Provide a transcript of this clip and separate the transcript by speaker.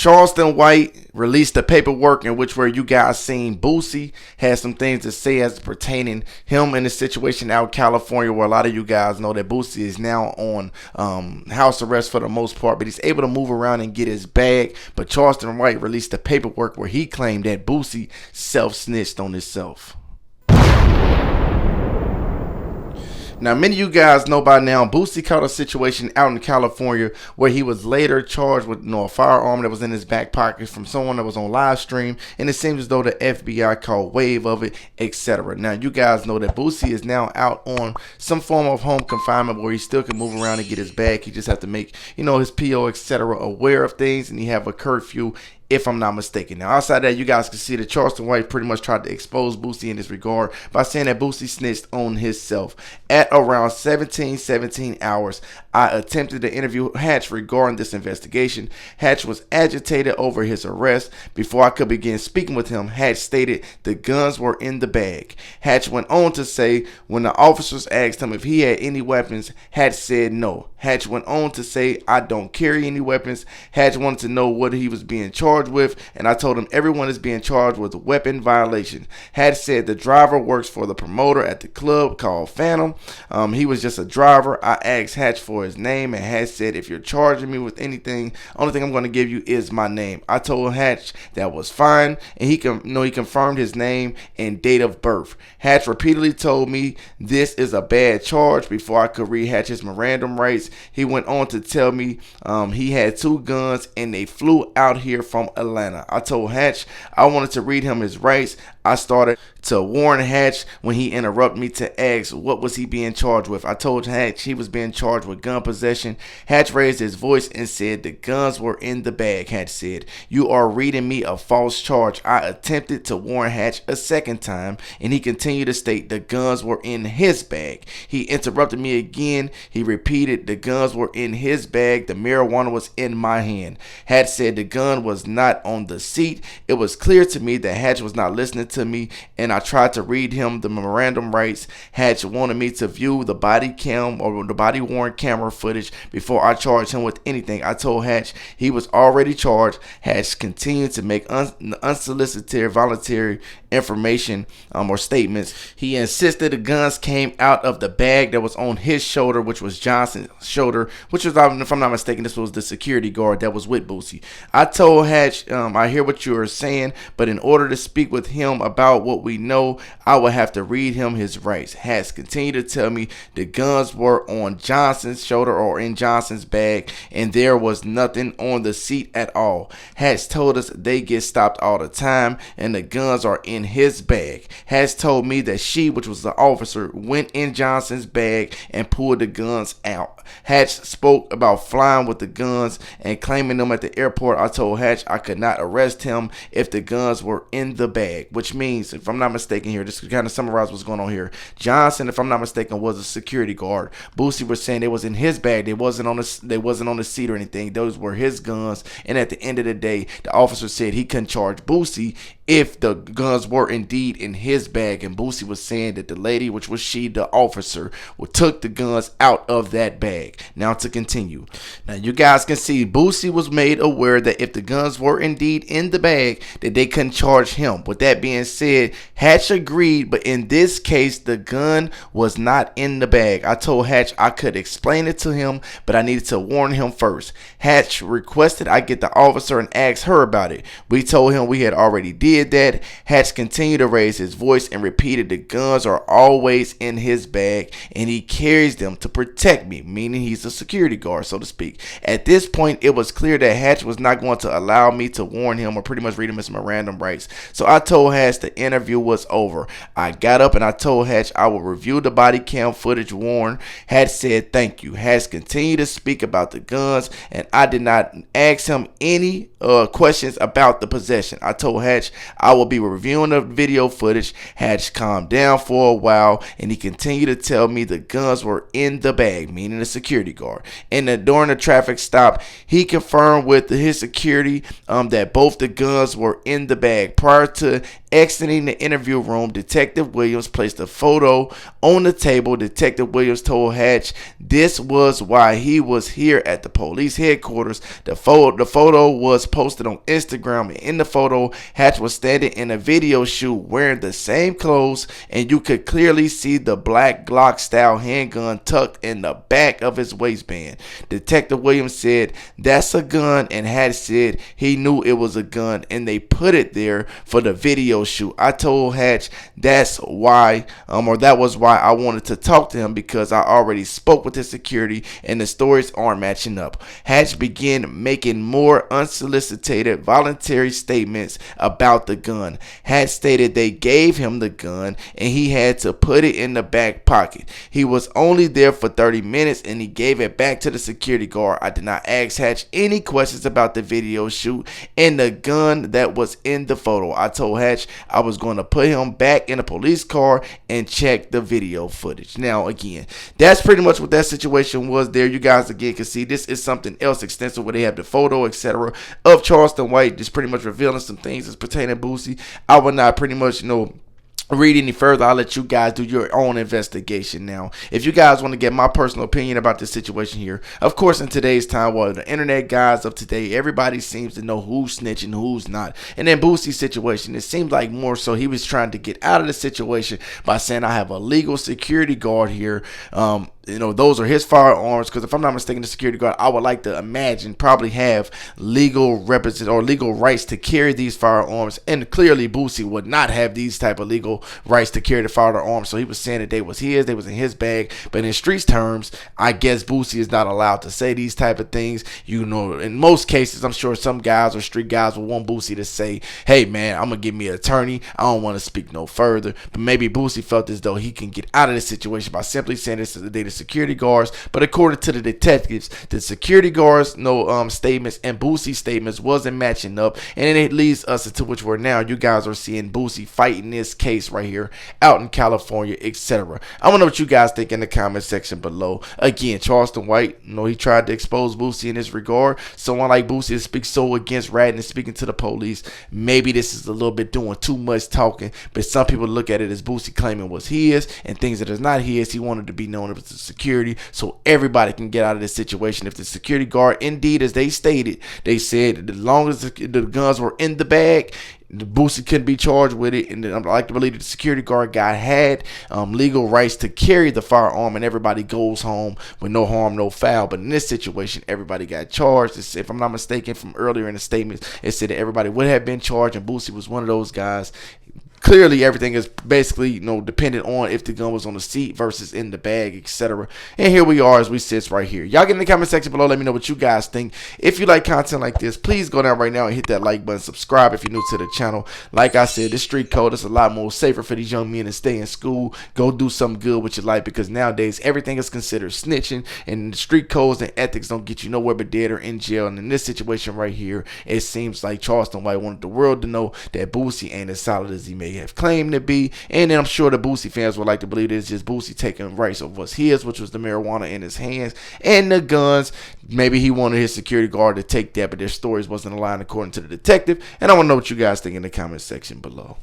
Speaker 1: Charleston White released the paperwork in which where you guys seen Boosie has some things to say as pertaining him in the situation out in California, where a lot of you guys know that Boosie is now on house arrest for the most part, but he's able to move around and get his bag. But Charleston White released the paperwork where he claimed that Boosie self-snitched on himself. Now, many of you guys know by now, Boosie caught a situation out in California where he was later charged with a firearm that was in his back pocket from someone that was on live stream, and it seems as though the FBI caught wave of it, etc. Now, you guys know that Boosie is now out on some form of home confinement where he still can move around and get his bag. He just have to make, his PO, etc. aware of things, and he have a curfew, if I'm not mistaken. Now, outside that, you guys can see that Charleston White pretty much tried to expose Boosie in this regard by saying that Boosie snitched on himself. At around 17 hours, I attempted to interview Hatch regarding this investigation. Hatch was agitated over his arrest. Before I could begin speaking with him, Hatch stated the guns were in the bag. Hatch went on to say when the officers asked him if he had any weapons, Hatch said no. Hatch went on to say, I don't carry any weapons. Hatch wanted to know what he was being charged with, and I told him everyone is being charged with weapon violation. Hatch said the driver works for the promoter at the club called Phantom. He was just a driver. I asked Hatch for his name, and Hatch said, if you're charging me with anything, only thing I'm going to give you is my name. I told Hatch that was fine, and he confirmed his name and date of birth. Hatch repeatedly told me this is a bad charge. Before I could read Hatch's Miranda rights, he went on to tell me he had 2 guns and they flew out here from Atlanta. I told Hatch I wanted to read him his rights. I started to warn Hatch when he interrupted me to ask what was he being charged with. I told Hatch he was being charged with gun possession. Hatch raised his voice and said the guns were in the bag. Hatch said, you are reading me a false charge. I attempted to warn Hatch a second time, and he continued to state the guns were in his bag. He interrupted me again. He repeated the guns were in his bag. The marijuana was in my hand. Hatch said the gun was not on the seat. It was clear to me that Hatch was not listening to me, and I tried to read him the memorandum rights. Hatch wanted me to view the body cam or the body worn camera footage before I charged him with anything. I told Hatch he was already charged. Hatch continued to make unsolicited voluntary information or statements. He insisted the guns came out of the bag that was on his shoulder, which was Johnson's shoulder, which was, if I'm not mistaken, this was the security guard that was with Boosie. I told Hatch, I hear what you are saying, but in order to speak with him about what we know, I would have to read him his rights. Hatch continued to tell me the guns were on Johnson's shoulder or in Johnson's bag, and there was nothing on the seat at all. Hatch told us they get stopped all the time, and the guns are in his bag. Hatch told me that she, which was the officer, went in Johnson's bag and pulled the guns out. Hatch spoke about flying with the guns and claiming them at the airport. I told Hatch I could not arrest him if the guns were in the bag, which means, if I'm not mistaken here, just to kind of summarize what's going on here, Johnson, if I'm not mistaken, was a security guard. Boosie was saying they was in his bag. They wasn't on the seat or anything. Those were his guns, and at the end of the day, the officer said he couldn't charge Boosie if the guns were indeed in his bag, and Boosie was saying that the lady, which was she, the officer, took the guns out of that bag. Now to continue. Now you guys can see Boosie was made aware that if the guns were indeed in the bag, that they couldn't charge him. With that being said, Hatch agreed, but in this case, the gun was not in the bag. I told Hatch I could explain it to him, but I needed to warn him first. Hatch requested I get the officer and ask her about it. We told him we had already did that. Hatch continued to raise his voice and repeated the guns are always in his bag and he carries them to protect me, meaning he's a security guard, so to speak. At this point, it was clear that Hatch was not going to allow me to warn him or pretty much read him his memorandum rights. So I told Hatch the interview was over. I got up and I told Hatch I would review the body cam footage worn. Hatch said thank you. Hatch continued to speak about the guns, and I did not ask him any questions about the possession. I told Hatch I will be reviewing the video footage. Hatch calmed down for a while, and he continued to tell me the guns were in the bag, meaning the security guard. And during the traffic stop, he confirmed with his security that both the guns were in the bag. Prior to exiting the interview room, Detective Williams placed a photo on the table. Detective Williams told Hatch this was why he was here at the police headquarters. The photo was posted on Instagram, and in the photo, Hatch was standing in a video shoot wearing the same clothes, and you could clearly see the black Glock style handgun tucked in the back of his waistband. Detective Williams said that's a gun, and Hatch said he knew it was a gun, and they put it there for the video shoot. I told Hatch that's why, that was why I wanted to talk to him, because I already spoke with his security and the stories aren't matching up. Hatch began making more unsolicited voluntary statements about the gun. Hatch stated they gave him the gun and he had to put it in the back pocket. He was only there for 30 minutes and he gave it back to the security guard. I did not ask Hatch any questions about the video shoot and the gun that was in the photo. I told Hatch I was going to put him back in a police car and check the video footage. Now, again, that's pretty much what that situation was there. You guys, again, can see this is something else extensive where they have the photo, etc., of Charleston White, just pretty much revealing some things that's pertaining to Boosie. I would not pretty much, read any further. I'll let you guys do your own investigation. Now, if you guys want to get my personal opinion about this situation here, of course, in today's time, the internet guys of today, everybody seems to know who's snitching, who's not. And then Boosie's situation, it seems like more so he was trying to get out of the situation by saying, I have a legal security guard here. Those are his firearms, because if I'm not mistaken, the security guard, I would like to imagine, probably have legal rights to carry these firearms, and clearly Boosie would not have these type of legal rights to carry the firearms. So he was saying that they was in his bag, but in streets terms, I guess Boosie is not allowed to say these type of things. In most cases, I'm sure some guys or street guys will want Boosie to say, hey man, I'm gonna give me an attorney, I don't want to speak no further. But maybe Boosie felt as though he can get out of this situation by simply saying this is the day the security guards. But according to the detectives, the security guards statements and Boosie's statements wasn't matching up, and then it leads us into which we're now. You guys are seeing Boosie fighting this case right here out in California, etc. I want to know what you guys think in the comment section below. Again, Charleston White, he tried to expose Boosie in this regard. Someone like Boosie speaks so against ratting and speaking to the police. Maybe this is a little bit doing too much talking, but some people look at it as Boosie claiming was his, and things that is not his, he wanted to be known as the security, so everybody can get out of this situation. If the security guard, indeed, as they stated, they said as long as the guns were in the bag, Boosie couldn't be charged with it, and I like to believe that the security guard guy had legal rights to carry the firearm, and everybody goes home with no harm, no foul. But in this situation, everybody got charged. If I'm not mistaken, from earlier in the statements, it said that everybody would have been charged, and Boosie was one of those guys. Clearly, everything is basically, dependent on if the gun was on the seat versus in the bag, etc. And here we are as we sit right here. Y'all get in the comment section below. Let me know what you guys think. If you like content like this, please go down right now and hit that like button. Subscribe if you're new to the channel. Like I said, this street code is a lot more safer for these young men to stay in school. Go do something good with your life, because nowadays everything is considered snitching, and the street codes and ethics don't get you nowhere but dead or in jail. And in this situation right here, it seems like Charleston White wanted the world to know that Boosie ain't as solid as he may have claimed to be. And then I'm sure the Boosie fans would like to believe it's just Boosie taking rights of what's his, which was the marijuana in his hands and the guns. Maybe he wanted his security guard to take that, but their stories wasn't aligned according to the detective. And I want to know what you guys think in the comment section below.